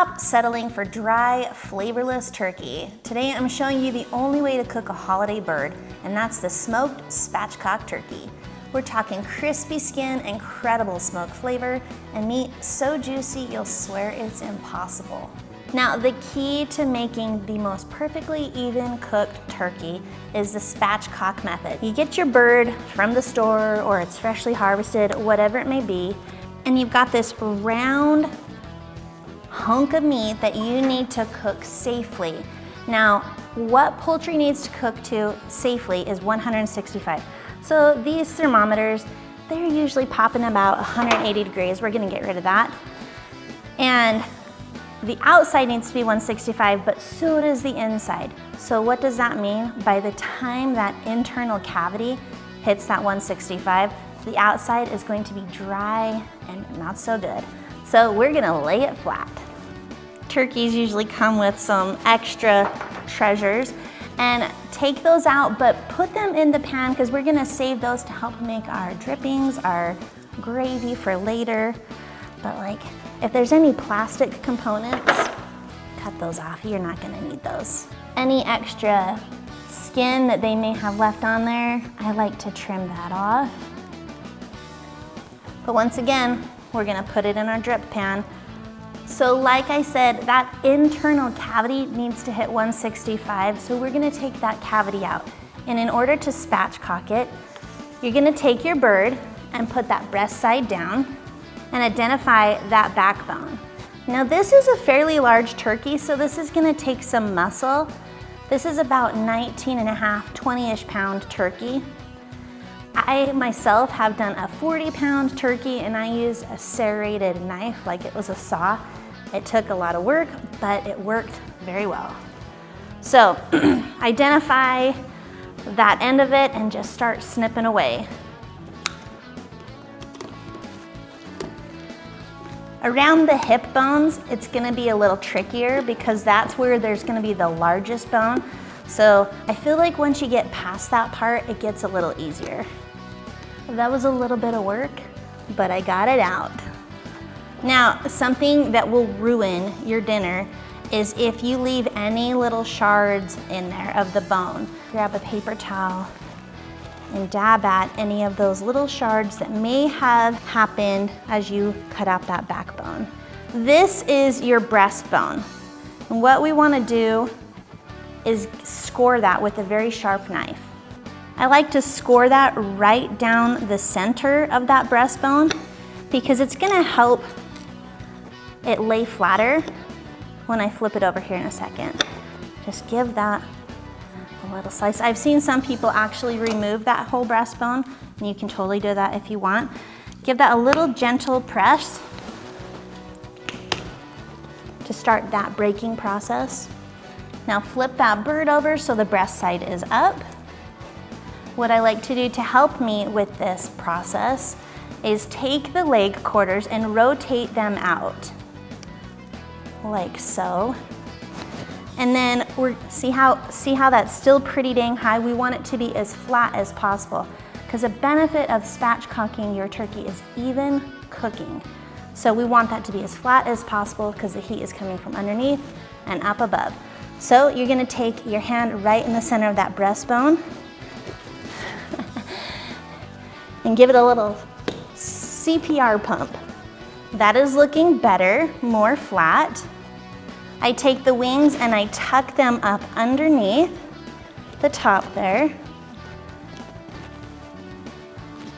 Stop settling for dry, flavorless turkey. Today I'm showing you the only way to cook a holiday bird, and that's the smoked spatchcock turkey. We're talking crispy skin, incredible smoke flavor, and meat so juicy you'll swear it's impossible. Now, the key to making the most perfectly even cooked turkey is the spatchcock method. You get your bird from the store or it's freshly harvested, whatever it may be, and you've got this round hunk of meat that you need to cook safely. Now, what poultry needs to cook to safely is 165. So these thermometers, they're usually popping about 180 degrees. We're gonna get rid of that. And the outside needs to be 165, but so does the inside. So what does that mean? By the time that internal cavity hits that 165, the outside is going to be dry and not so good. So we're gonna lay it flat. Turkeys usually come with some extra treasures, and take those out, but put them in the pan because we're gonna save those to help make our drippings, our gravy for later. But like, if there's any plastic components, cut those off. You're not gonna need those. Any extra skin that they may have left on there, I like to trim that off. But once again, we're gonna put it in our drip pan. So like I said, that internal cavity needs to hit 165, so we're gonna take that cavity out. And in order to spatchcock it, you're gonna take your bird and put that breast side down and identify that backbone. Now this is a fairly large turkey, so this is gonna take some muscle. This is about 19 and a half, 20-ish pound turkey. I myself have done a 40-pound turkey, and I used a serrated knife like it was a saw. It took a lot of work, but it worked very well. So identify that end of it and just start snipping away. Around the hip bones, it's gonna be a little trickier because that's where there's gonna be the largest bone. So I feel like once you get past that part, it gets a little easier. That was a little bit of work, but I got it out. Now, something that will ruin your dinner is if you leave any little shards in there of the bone. Grab a paper towel and dab at any of those little shards that may have happened as you cut out that backbone. This is your breastbone. And what we want to do is score that with a very sharp knife. I like to score that right down the center of that breastbone because it's gonna help it lay flatter when I flip it over here in a second. Just give that a little slice. I've seen some people actually remove that whole breastbone, and you can totally do that if you want. Give that a little gentle press to start that breaking process. Now flip that bird over so the breast side is up. What I like to do to help me with this process is take the leg quarters and rotate them out, like so. And then see how that's still pretty dang high? We want it to be as flat as possible because a benefit of spatchcocking your turkey is even cooking. So we want that to be as flat as possible because the heat is coming from underneath and up above. So you're gonna take your hand right in the center of that breastbone and give it a little CPR pump. That is looking better, more flat. I take the wings and I tuck them up underneath the top there.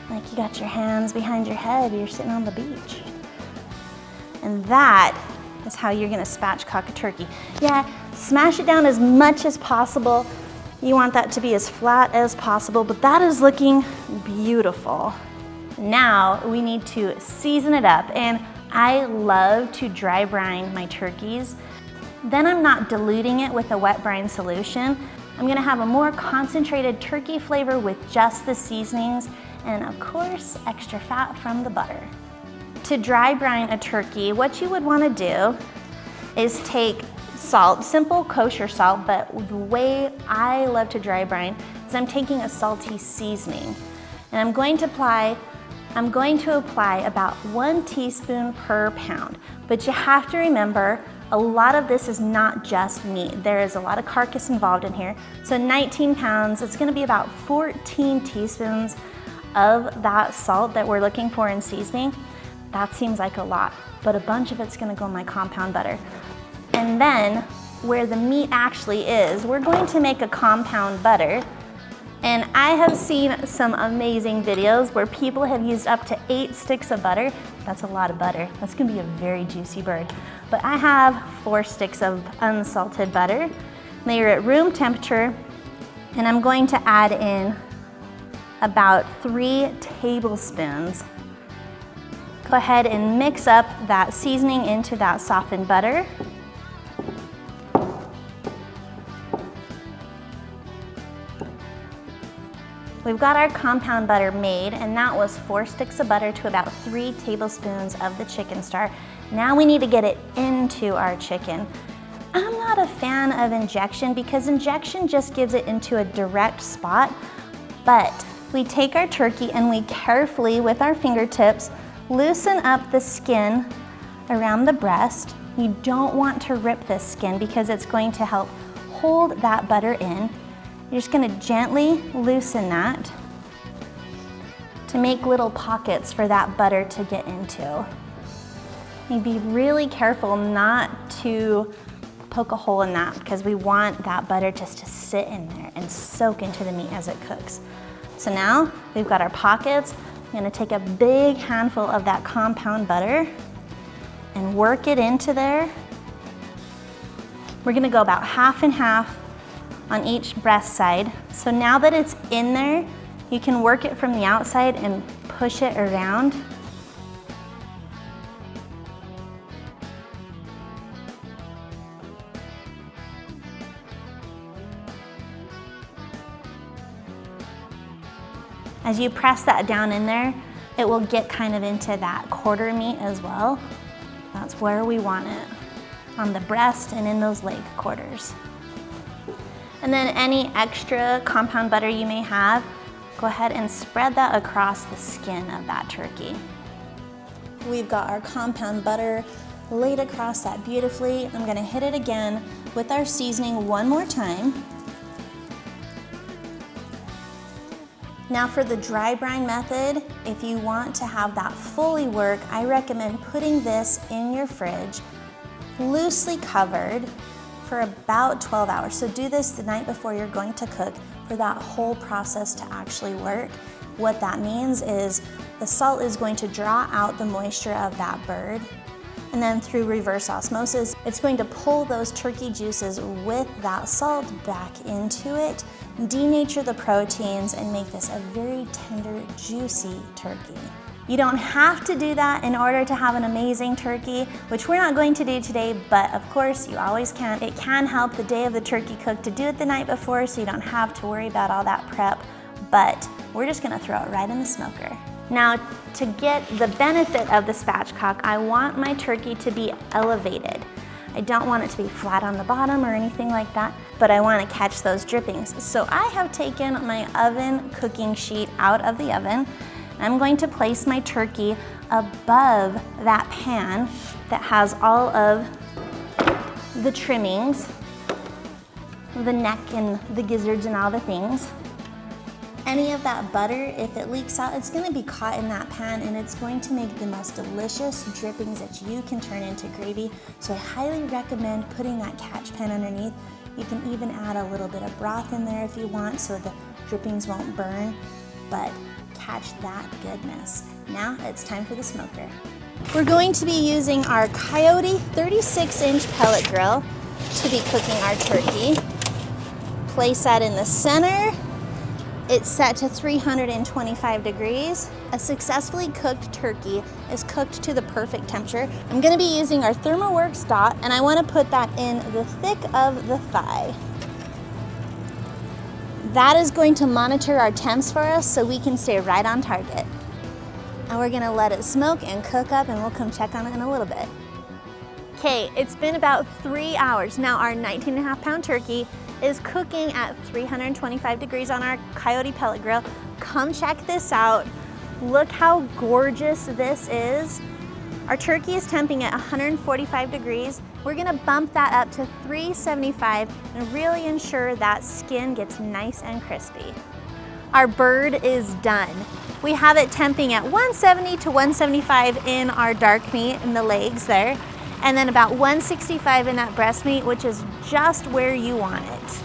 Like you got your hands behind your head, you're sitting on the beach. And that is how you're gonna spatchcock a turkey. Yeah, smash it down as much as possible. You want that to be as flat as possible, but that is looking beautiful. Now we need to season it up, and I love to dry brine my turkeys. Then I'm not diluting it with a wet brine solution. I'm gonna have a more concentrated turkey flavor with just the seasonings and of course, extra fat from the butter. To dry brine a turkey, what you would wanna do is take salt, simple kosher salt, but the way I love to dry brine is I'm taking a salty seasoning. And I'm going to apply about 1 teaspoon per pound. But you have to remember, A lot of this is not just meat. There is a lot of carcass involved in here. So 19 pounds, it's gonna be about 14 teaspoons of that salt that we're looking for in seasoning. That seems like a lot, but a bunch of it's gonna go in my compound butter. And then where the meat actually is, we're going to make a compound butter. And I have seen some amazing videos where people have used up to 8 sticks of butter. That's a lot of butter. That's gonna be a very juicy bird. But I have 4 sticks of unsalted butter. They are at room temperature, and I'm going to add in about 3 tablespoons. Go ahead and mix up that seasoning into that softened butter. We've got our compound butter made, and that was 4 sticks of butter to about 3 tablespoons of the chicken stock. Now we need to get it into our chicken. I'm not a fan of injection because injection just gives it into a direct spot, but we take our turkey and we carefully, with our fingertips, loosen up the skin around the breast. You don't want to rip this skin because it's going to help hold that butter in. You're just gonna gently loosen that to make little pockets for that butter to get into. You be really careful not to poke a hole in that because we want that butter just to sit in there and soak into the meat as it cooks. So now we've got our pockets. I'm gonna take a big handful of that compound butter and work it into there. We're gonna go about half and half on each breast side. So now that it's in there, you can work it from the outside and push it around. As you press that down in there, it will get kind of into that quarter meat as well. That's where we want it, on the breast and in those leg quarters. And then any extra compound butter you may have, go ahead and spread that across the skin of that turkey. We've got our compound butter laid across that beautifully. I'm gonna hit it again with our seasoning one more time. Now for the dry brine method, if you want to have that fully work, I recommend putting this in your fridge, loosely covered, for about 12 hours. So do this the night before you're going to cook for that whole process to actually work. What that means is the salt is going to draw out the moisture of that bird, and then through reverse osmosis, it's going to pull those turkey juices with that salt back into it, denature the proteins, and make this a very tender, juicy turkey. You don't have to do that in order to have an amazing turkey, which we're not going to do today, but of course you always can. It can help the day of the turkey cook to do it the night before so you don't have to worry about all that prep, but we're just gonna throw it right in the smoker. Now, to get the benefit of the spatchcock, I want my turkey to be elevated. I don't want it to be flat on the bottom or anything like that, but I want to catch those drippings. So I have taken my oven cooking sheet out of the oven. I'm going to place my turkey above that pan that has all of the trimmings, the neck and the gizzards and all the things. Any of that butter, if it leaks out, it's gonna be caught in that pan and it's going to make the most delicious drippings that you can turn into gravy. So I highly recommend putting that catch pan underneath. You can even add a little bit of broth in there if you want so the drippings won't burn, but catch that goodness. Now it's time for the smoker. We're going to be using our Coyote 36-inch pellet grill to be cooking our turkey. Place that in the center. It's set to 325 degrees. A successfully cooked turkey is cooked to the perfect temperature. I'm gonna be using our ThermoWorks dot, and I wanna put that in the thick of the thigh. That is going to monitor our temps for us so we can stay right on target. And we're gonna let it smoke and cook up, and we'll come check on it in a little bit. Okay, it's been about 3 hours. Now our 19.5-pound turkey is cooking at 325 degrees on our Coyote pellet grill. Come check this out. Look how gorgeous this is. Our turkey is temping at 145 degrees. We're gonna bump that up to 375 and really ensure that skin gets nice and crispy. Our bird is done. We have it temping at 170 to 175 in our dark meat in the legs there, and then about 165 in that breast meat, which is just where you want it.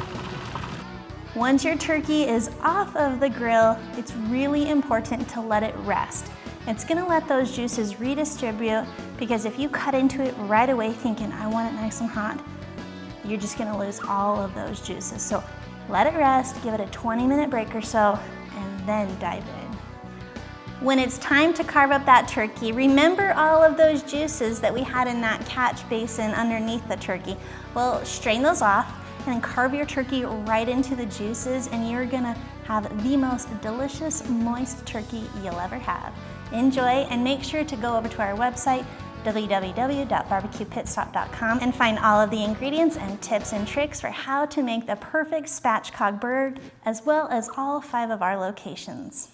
Once your turkey is off of the grill, it's really important to let it rest. It's gonna let those juices redistribute, because if you cut into it right away thinking, I want it nice and hot, you're just gonna lose all of those juices. So let it rest, give it a 20-minute break or so, and then dive in. When it's time to carve up that turkey, remember all of those juices that we had in that catch basin underneath the turkey. Well, strain those off and then carve your turkey right into the juices, and you're gonna have the most delicious, moist turkey you'll ever have. Enjoy, and make sure to go over to our website, www.barbecuepitstop.com, and find all of the ingredients and tips and tricks for how to make the perfect spatchcock bird, as well as all 5 of our locations.